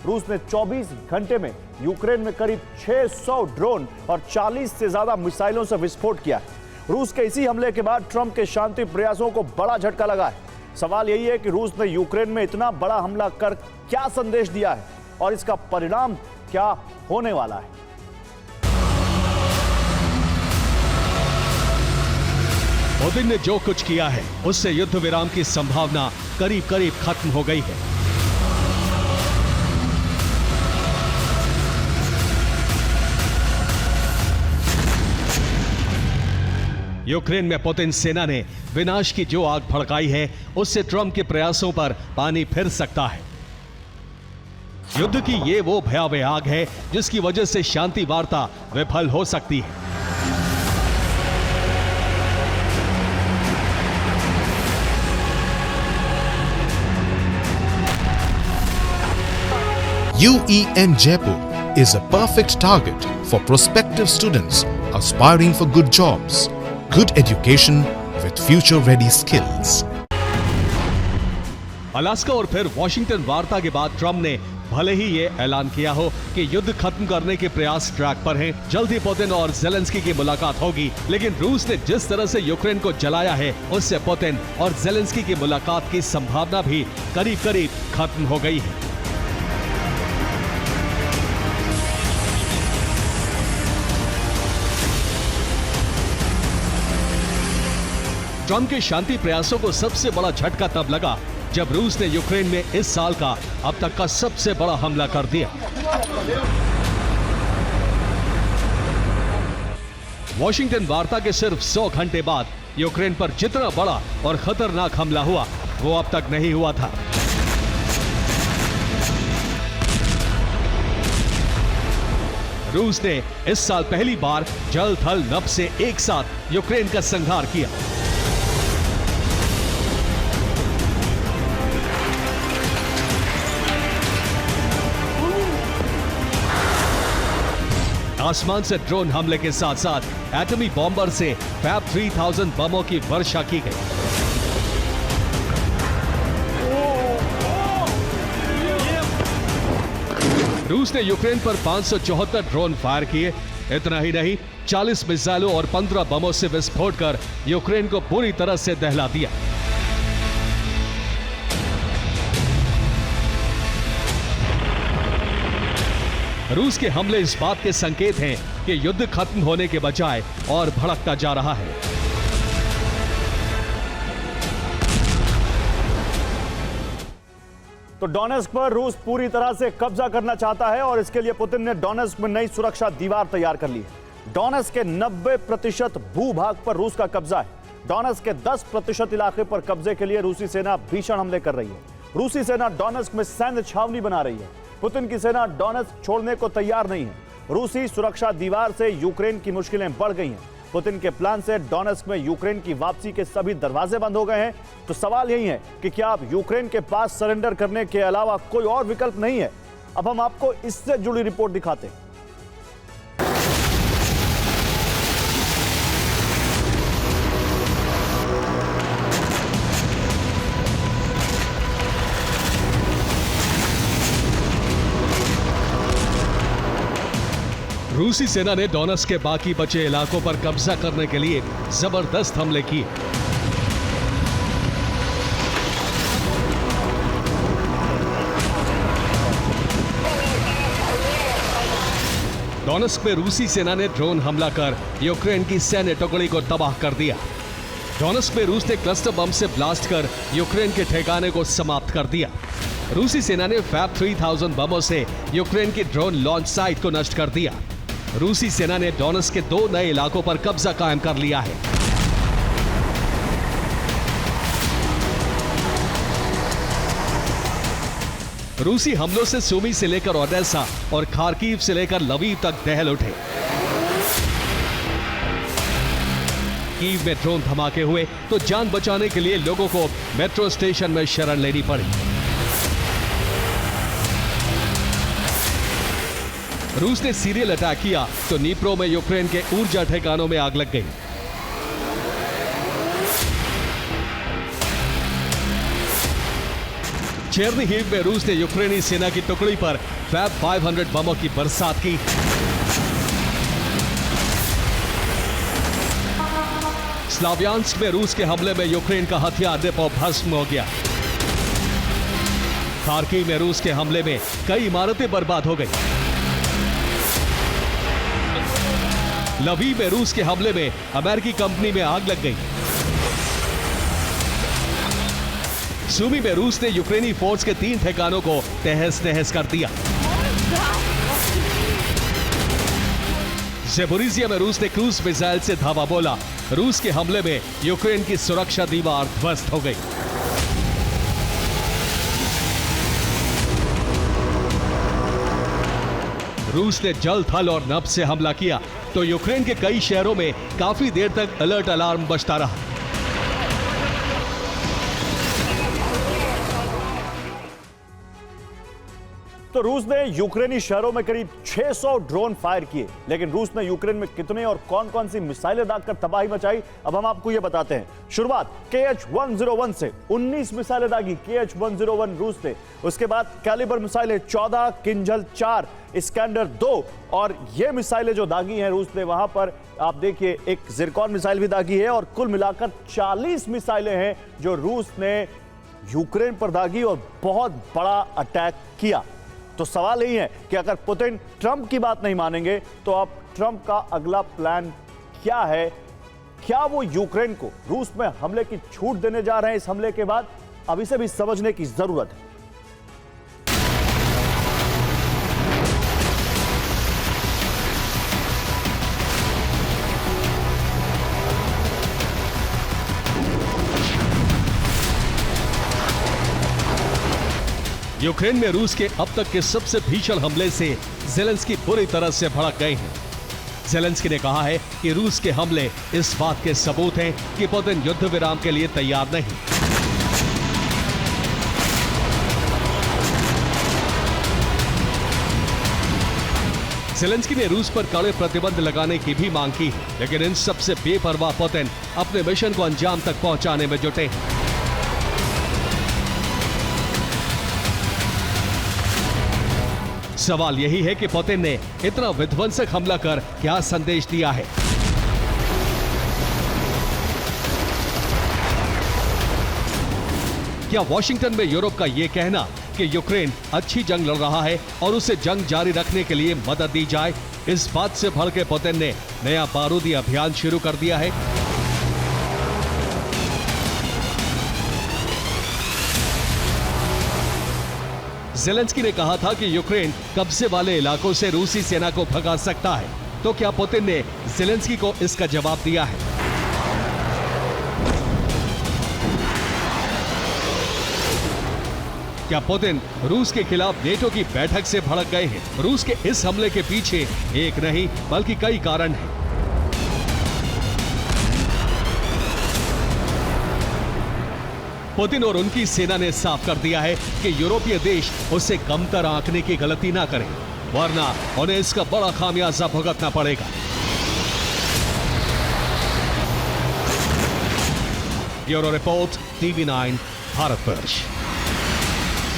रूस ने 24 घंटे में यूक्रेन में करीब 600 ड्रोन और 40 से ज्यादा मिसाइलों से विस्फोट किया है। रूस के इसी हमले के बाद ट्रंप के शांति प्रयासों को बड़ा झटका लगा है। सवाल यही है कि रूस ने यूक्रेन में इतना बड़ा हमला कर क्या संदेश दिया है और इसका परिणाम क्या होने वाला है। पुतिन ने जो कुछ किया है उससे युद्ध विराम की संभावना करीब करीब खत्म हो गई है। यूक्रेन में पुतिन सेना ने विनाश की जो आग भड़काई है उससे ट्रंप के प्रयासों पर पानी फिर सकता है। युद्ध की ये वो भयावह आग है जिसकी वजह से शांति वार्ता विफल हो सकती है। UEM Jaipur is a perfect target for prospective students aspiring for good jobs, good education with future-ready skills. Alaska और फिर वॉशिंगटन वार्ता के बाद ट्रंप ने भले ही ये ऐलान किया हो कि युद्ध खत्म करने के प्रयास ट्रैक पर हैं, जल्द ही पुतिन और ज़ेलेंस्की की मुलाकात होगी, लेकिन रूस ने जिस तरह से यूक्रेन को जलाया है उससे पुतिन और ज़ेलेंस्की की मुलाकात की संभावना भी करीब करीब खत्म हो गई है। ट्रंप के शांति प्रयासों को सबसे बड़ा झटका तब लगा जब रूस ने यूक्रेन में इस साल का अब तक का सबसे बड़ा हमला कर दिया। वॉशिंगटन वार्ता के सिर्फ 100 घंटे बाद यूक्रेन पर जितना बड़ा और खतरनाक हमला हुआ वो अब तक नहीं हुआ था। रूस ने इस साल पहली बार जल थल नभ से एक साथ यूक्रेन का संहार किया। आसमान से ड्रोन हमले के साथ साथ एटमी बॉम्बर से फैब 3000 बमों की वर्षा की गई। रूस ने यूक्रेन पर 574 ड्रोन फायर किए। इतना ही नहीं, 40 मिसाइलों और 15 बमों से विस्फोट कर यूक्रेन को पूरी तरह से दहला दिया। रूस के हमले इस बात के संकेत हैं कि युद्ध खत्म होने के बजाय और भड़कता जा रहा है। तो डोनेस्क पर रूस पूरी तरह से कब्जा करना चाहता है और इसके लिए पुतिन ने डोनेस्क में नई सुरक्षा दीवार तैयार कर ली है। डोनेस्क के 90% भूभाग पर रूस का कब्जा है। डोनेस्क के 10% इलाके पर कब्जे के लिए रूसी सेना भीषण हमले कर रही है। रूसी सेना डोनेस्क में सैन्य छावनी बना रही है। पुतिन की सेना डोनेस्क छोड़ने को तैयार नहीं है। रूसी सुरक्षा दीवार से यूक्रेन की मुश्किलें बढ़ गई हैं। पुतिन के प्लान से डोनेस्क में यूक्रेन की वापसी के सभी दरवाजे बंद हो गए हैं। तो सवाल यही है कि क्या अब यूक्रेन के पास सरेंडर करने के अलावा कोई और विकल्प नहीं है? अब हम आपको इससे जुड़ी रिपोर्ट दिखाते हैं। रूसी सेना ने डोनेस्क के बाकी बचे इलाकों पर कब्जा करने के लिए जबरदस्त हमले किए। डोनेस्क में रूसी सेना ने ड्रोन हमला कर यूक्रेन की सैन्य टुकड़ी को तबाह कर दिया। डोनेस्क में रूस ने क्लस्टर बम से ब्लास्ट कर यूक्रेन के ठिकाने को समाप्त कर दिया। रूसी सेना ने फैब 3000 बमों से यूक्रेन की ड्रोन लॉन्च साइट को नष्ट कर दिया। रूसी सेना ने डोनेस्क के 2 नए इलाकों पर कब्जा कायम कर लिया है। रूसी हमलों से सुमी से लेकर ओडेसा और खार्किव से लेकर लवीव तक दहल उठे। कीव में ड्रोन धमाके हुए तो जान बचाने के लिए लोगों को मेट्रो स्टेशन में शरण लेनी पड़ी। रूस ने सीरियल अटैक किया तो नीप्रो में यूक्रेन के ऊर्जा ठिकानों में आग लग गई। चेर्निहिव में रूस ने यूक्रेनी सेना की टुकड़ी पर फैब 500 बमों की बरसात की। स्लावियांस्क में रूस के हमले में यूक्रेन का हथियार डिपो भस्म हो गया। खार्किव में रूस के हमले में कई इमारतें बर्बाद हो गई। लवीव में रूस के हमले में अमेरिकी कंपनी में आग लग गई। सुमी में रूस ने यूक्रेनी फोर्स के 3 ठिकानों को तहस नहस कर दिया। ज़ेपोरिज़िया में रूस ने क्रूज मिसाइल से धावा बोला। रूस के हमले में यूक्रेन की सुरक्षा दीवार ध्वस्त हो गई। रूस ने जल, थल और नभ से हमला किया तो यूक्रेन के कई शहरों में काफी देर तक अलर्ट अलार्म बजता रहा। तो रूस ने यूक्रेनी शहरों में करीब 600 ड्रोन फायर किए, लेकिन रूस ने यूक्रेन में कितने और कौन कौन सी मिसाइलें दागकर तबाही मचाई, अब हम आपको यह बताते हैं। शुरुआत KH-101 से 19 मिसाइलें दागी KH-101 रूस ने। उसके बाद कैलिबर मिसाइलें 14, किंजल 4, इस्कैंडर 2 और ये मिसाइलें जो दागी हैं रूस ने, वहां पर आप देखिए एक जिरकॉन मिसाइल भी दागी है और कुल मिलाकर 40 मिसाइलें हैं जो रूस ने यूक्रेन पर दागी और बहुत बड़ा अटैक किया। तो सवाल यही है कि अगर पुतिन ट्रंप की बात नहीं मानेंगे तो अब ट्रंप का अगला प्लान क्या है? क्या वो यूक्रेन को रूस में हमले की छूट देने जा रहे हैं इस हमले के बाद? अब इसे भी समझने की जरूरत है। यूक्रेन में रूस के अब तक के सबसे भीषण हमले से ज़ेलेंस्की पूरी तरह से भड़क गए हैं। ज़ेलेंस्की ने कहा है कि रूस के हमले इस बात के सबूत हैं कि पुतिन युद्ध विराम के लिए तैयार नहीं। ज़ेलेंस्की ने रूस पर कड़े प्रतिबंध लगाने की भी मांग की है, लेकिन इन सबसे बेपरवाह पुतिन अपने मिशन को अंजाम तक पहुंचाने में जुटे हैं। सवाल यही है कि पुतिन ने इतना विध्वंसक हमला कर क्या संदेश दिया है? क्या वॉशिंगटन में यूरोप का यह कहना कि यूक्रेन अच्छी जंग लड़ रहा है और उसे जंग जारी रखने के लिए मदद दी जाए, इस बात से भड़के पुतिन ने नया बारूदी अभियान शुरू कर दिया है? ज़ेलेंस्की ने कहा था कि यूक्रेन कब्जे वाले इलाकों से रूसी सेना को भगा सकता है, तो क्या पुतिन ने ज़ेलेंस्की को इसका जवाब दिया है? क्या पुतिन रूस के खिलाफ नेटो की बैठक से भड़क गए हैं? रूस के इस हमले के पीछे एक नहीं बल्कि कई कारण हैं। पुतिन और उनकी सेना ने साफ कर दिया है कि यूरोपीय देश उसे कमतर आंकने की गलती ना करें, वरना उन्हें इसका बड़ा खामियाजा भुगतना पड़ेगा। Bureau report, TV9 Bharatvarsh.